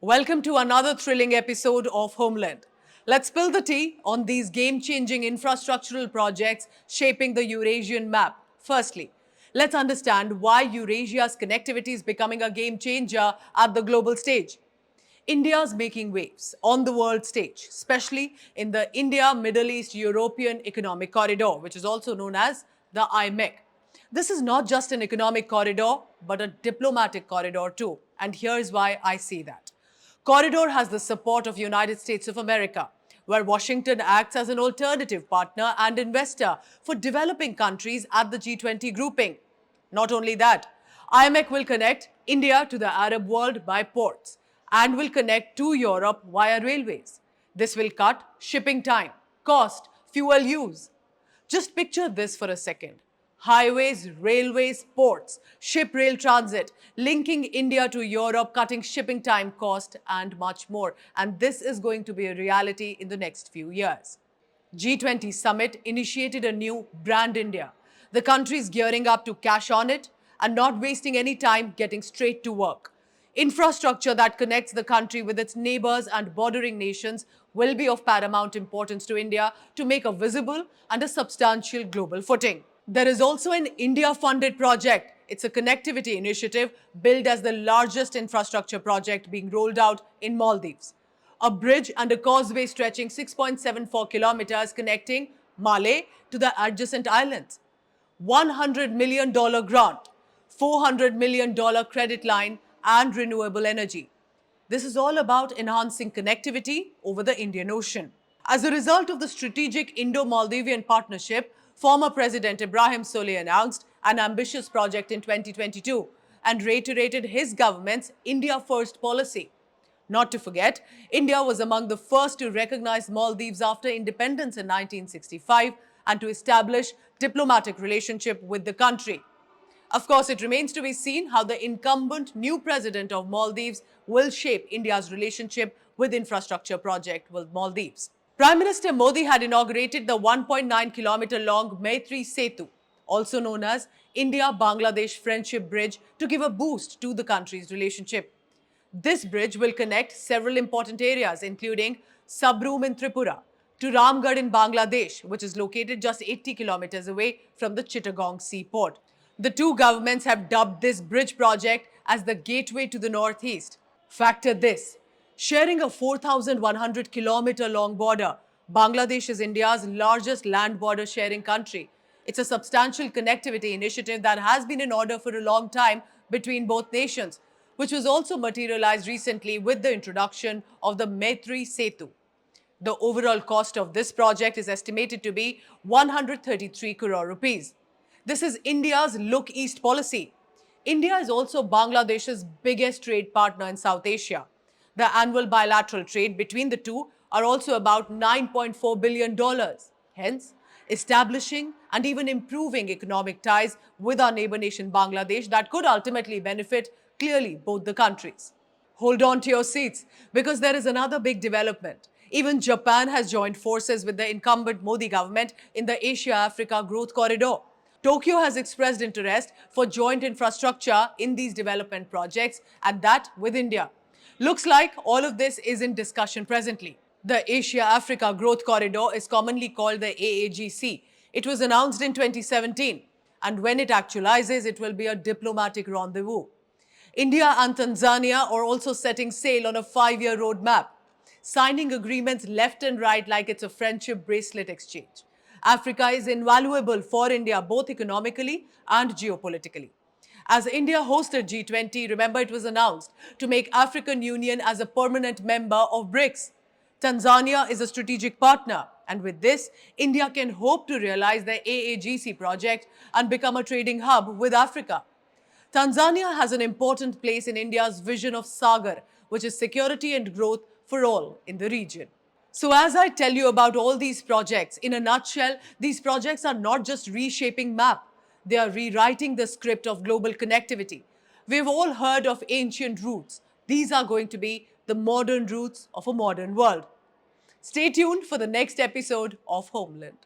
Welcome to another thrilling episode of Homeland. Let's spill the tea on these game-changing infrastructural projects shaping the Eurasian map. Firstly, let's understand why Eurasia's connectivity is becoming a game changer at the global stage. India's making waves on the world stage, especially in the India-Middle East-European Economic Corridor, which is also known as the IMEC. This is not just an economic corridor, but a diplomatic corridor too. And here's why I see that. Corridor has the support of United States of America, where Washington acts as an alternative partner and investor for developing countries at the G20 grouping. Not only that, IMEC will connect India to the Arab world by ports and will connect to Europe via railways. This will cut shipping time, cost, fuel use. Just picture this for a second. Highways, railways, ports, ship rail transit, linking India to Europe, cutting shipping time, cost, and much more. And this is going to be a reality in the next few years. G20 summit initiated a new brand India. The country is gearing up to cash on it and not wasting any time getting straight to work. Infrastructure that connects the country with its neighbors and bordering nations will be of paramount importance to India to make a visible and a substantial global footing. There is also an India-funded project. It's a connectivity initiative billed as the largest infrastructure project being rolled out in Maldives. A bridge and a causeway stretching 6.74 kilometers connecting Malé to the adjacent islands. $100 million grant, $400 million credit line, and renewable energy. This is all about enhancing connectivity over the Indian Ocean. As a result of the strategic Indo-Maldivian partnership, former President Ibrahim Solih announced an ambitious project in 2022 and reiterated his government's India First policy. Not to forget, India was among the first to recognize Maldives after independence in 1965 and to establish diplomatic relationship with the country. Of course, it remains to be seen how the incumbent new president of Maldives will shape India's relationship with infrastructure project with Maldives. Prime Minister Modi had inaugurated the 1.9-kilometer long Maitri Setu, also known as India-Bangladesh Friendship Bridge, to give a boost to the country's relationship. This bridge will connect several important areas, including Sabroom in Tripura, to Ramgarh in Bangladesh, which is located just 80 kilometers away from the Chittagong seaport. The two governments have dubbed this bridge project as the gateway to the northeast. Factor this. Sharing a 4,100-kilometer long border, Bangladesh is India's largest land border sharing country. It's a substantial connectivity initiative that has been in order for a long time between both nations, which was also materialized recently with the introduction of the Maitri Setu. The overall cost of this project is estimated to be 133 crore rupees. This is India's Look East policy. India is also Bangladesh's biggest trade partner in South Asia. The annual bilateral trade between the two are also about $9.4 billion. Hence, establishing and even improving economic ties with our neighbor nation Bangladesh that could ultimately benefit clearly both the countries. Hold on to your seats because there is another big development. Even Japan has joined forces with the incumbent Modi government in the Asia-Africa Growth Corridor. Tokyo has expressed interest for joint infrastructure in these development projects, and that with India. Looks like all of this is in discussion presently. The Asia-Africa Growth Corridor is commonly called the AAGC. It was announced in 2017, and when it actualizes, it will be a diplomatic rendezvous. India and Tanzania are also setting sail on a 5-year roadmap, signing agreements left and right like it's a friendship bracelet exchange. Africa is invaluable for India both economically and geopolitically. As India hosted G20, remember it was announced to make African Union as a permanent member of BRICS. Tanzania is a strategic partner, and with this, India can hope to realize the AAGC project and become a trading hub with Africa. Tanzania has an important place in India's vision of Sagar, which is security and growth for all in the region. So as I tell you about all these projects, in a nutshell, these projects are not just reshaping map, they are rewriting the script of global connectivity. We've all heard of ancient routes. These are going to be the modern routes of a modern world. Stay tuned for the next episode of Homeland.